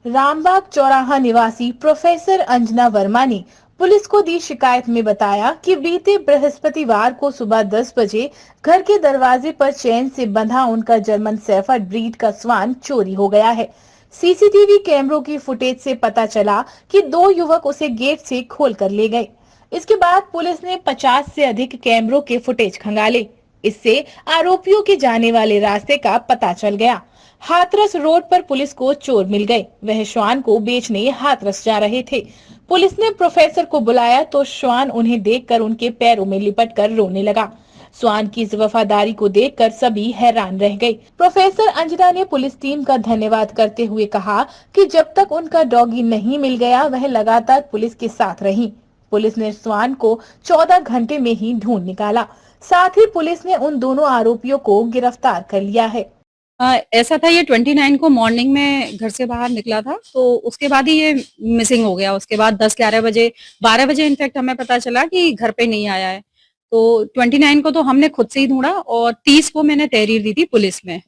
रामबाग चौराहा निवासी प्रोफेसर अंजना वर्मा ने पुलिस को दी शिकायत में बताया कि बीते बृहस्पतिवार को सुबह 10 बजे घर के दरवाजे पर चेन से बंधा उनका जर्मन शेफर्ड ब्रीड का स्वान चोरी हो गया है। सीसीटीवी कैमरों की फुटेज से पता चला कि दो युवक उसे गेट से खोल कर ले गए। इसके बाद पुलिस ने 50 से अधिक कैमरों के फुटेज खंगाले। इससे आरोपियों के जाने वाले रास्ते का पता चल गया। हाथरस रोड पर पुलिस को चोर मिल गए। वह श्वान को बेचने हाथरस जा रहे थे। पुलिस ने प्रोफेसर को बुलाया तो श्वान उन्हें देखकर उनके पैरों में लिपटकर रोने लगा। श्वान की इस वफादारी को देखकर सभी हैरान रह गए। प्रोफेसर अंजना ने पुलिस टीम का धन्यवाद करते हुए कहा कि जब तक उनका डॉगी नहीं मिल गया वह लगातार पुलिस के साथ रही। पुलिस ने श्वान को 14 घंटे में ही ढूंढ निकाला। साथ ही पुलिस ने उन दोनों आरोपियों को गिरफ्तार कर लिया है। ऐसा था, ये 29 को मॉर्निंग में घर से बाहर निकला था, तो उसके बाद ही ये मिसिंग हो गया। उसके बाद 10-11 बजे 12 बजे इनफैक्ट हमें पता चला कि घर पे नहीं आया है। तो 29 को तो हमने खुद से ही ढूंढा और 30 को मैंने तहरीर दी थी पुलिस में।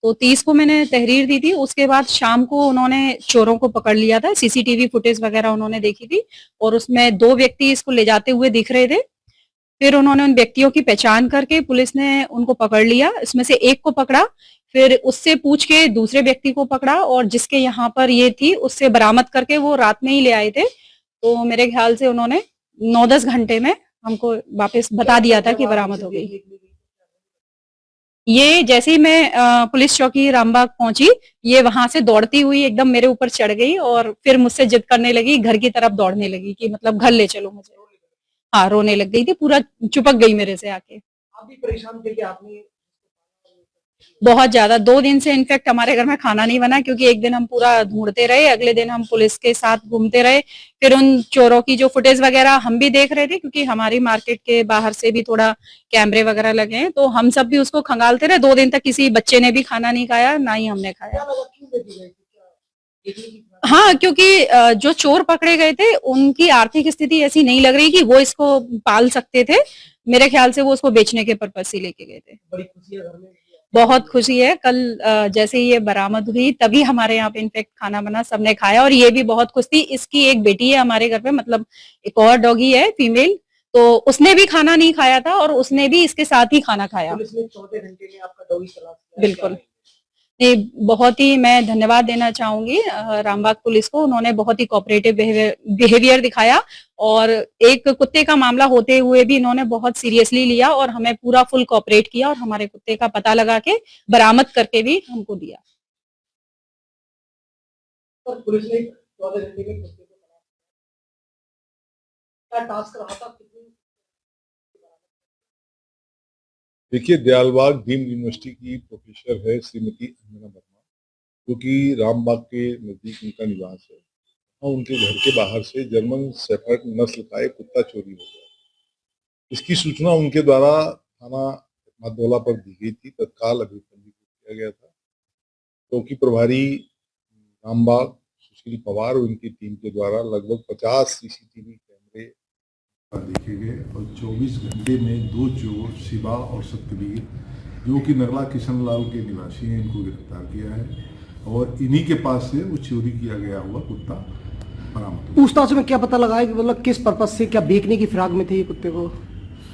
तो 30 को मैंने तहरीर दी थी। उसके बाद शाम को उन्होंने चोरों को पकड़ लिया था। सीसीटीवी फुटेज वगैरह उन्होंने देखी थी और उसमें 2 व्यक्ति इसको ले जाते हुए दिख रहे थे। फिर उन्होंने उन व्यक्तियों की पहचान करके पुलिस ने उनको पकड़ लिया। इसमें से एक को पकड़ा, फिर उससे पूछ के दूसरे व्यक्ति को पकड़ा और जिसके यहाँ पर ये थी उससे बरामद करके वो रात में ही ले आए थे। तो मेरे ख्याल से उन्होंने 9-10 घंटे में हमको वापस बता दिया था कि बरामद हो गई। ये जैसे ही मैं पुलिस चौकी रामबाग पहुंची, ये वहां से दौड़ती हुई एकदम मेरे ऊपर चढ़ गई और फिर मुझसे जिद करने लगी, घर की तरफ दौड़ने लगी कि मतलब घर ले चलो मुझे। हाँ, रोने लग गई थी, पूरा चिपक गई मेरे से आके। आप भी परेशान थे कि आपने बहुत ज्यादा 2 दिन से इनफैक्ट हमारे घर में खाना नहीं बना, क्योंकि एक दिन हम पूरा ढूंढते रहे, अगले दिन हम पुलिस के साथ घूमते रहे। फिर उन चोरों की जो फुटेज वगैरह हम भी देख रहे थे, क्योंकि हमारी मार्केट के बाहर से भी थोड़ा कैमरे वगैरह लगे हैं, तो हम सब भी उसको खंगालते रहे। 2 दिन तक किसी बच्चे ने भी खाना नहीं खाया, ना ही हमने खाया। हाँ, क्योंकि जो चोर पकड़े गए थे उनकी आर्थिक स्थिति ऐसी नहीं लग रही कि वो इसको पाल सकते थे। मेरे ख्याल से वो उसको बेचने के पर्पज से लेके गए थे। बड़ी खुशी है घर में? बहुत खुशी है। कल जैसे ही ये बरामद हुई तभी हमारे यहाँ पे इनफेक्ट खाना बना, सबने खाया और ये भी बहुत खुश थी। इसकी एक बेटी है हमारे घर पे, मतलब एक और डॉगी है फीमेल, तो उसने भी खाना नहीं खाया था और उसने भी इसके साथ ही खाना खाया। पुलिस ने 14 घंटे में आपका डॉगी तलाश किया। बिल्कुल, नहीं, बहुत ही मैं धन्यवाद देना चाहूंगी रामबाग पुलिस को। उन्होंने बहुत ही कोऑपरेटिव बिहेवियर दिखाया और एक कुत्ते का मामला होते हुए भी इन्होंने बहुत सीरियसली लिया और हमें पूरा फुल कोऑपरेट किया और हमारे कुत्ते का पता लगा के बरामद करके भी हमको दिया। और पुलिस ने 14 घंटे में कुत्ते को तलाश किया। क्या टास्क रहा था? देखिए, दयालबाग डीम्ड यूनिवर्सिटी की प्रोफेसर है श्रीमती अंजना वर्मा, जो कि रामबाग के नजदीक उनका निवास है। और उनके घर के बाहर से जर्मन शेफर्ड नस्ल का एक कुत्ता चोरी हो गया। इसकी सूचना उनके द्वारा थाना मादोला पर दी गई थी। तत्काल अभिपंजीकृत किया गया था। चौकी प्रभारी रामबाग सुशील पवार और उनकी टीम के द्वारा लगभग 50 सीसीटीवी कैमरे देखे गए और 24 घंटे में 2 चोर शिवा और सत्यवीर, जो कि नगला किशनलाल के निवासी हैं, इनको गिरफ्तार किया है और इन्हीं के पास से वो चोरी किया गया हुआ कुत्ता बरामद हुआ। पूछताछ में क्या पता लगा है कि मतलब किस पर्पज से, क्या बेचने की फिराक में थे ये कुत्ते को?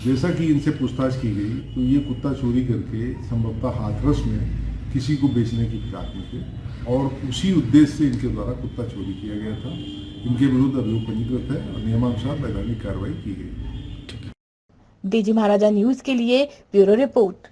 जैसा कि इनसे पूछताछ की गई तो ये कुत्ता चोरी करके संभवतः हाथरस में किसी को बेचने की फिराक में थे और उसी उद्देश्य से इनके द्वारा कुत्ता चोरी किया गया था। इनके विरुद्ध अभियोग पंजीकृत है और नियमानुसार वैधानिक कार्रवाई की गई। डीजी महाराजा न्यूज के लिए ब्यूरो रिपोर्ट।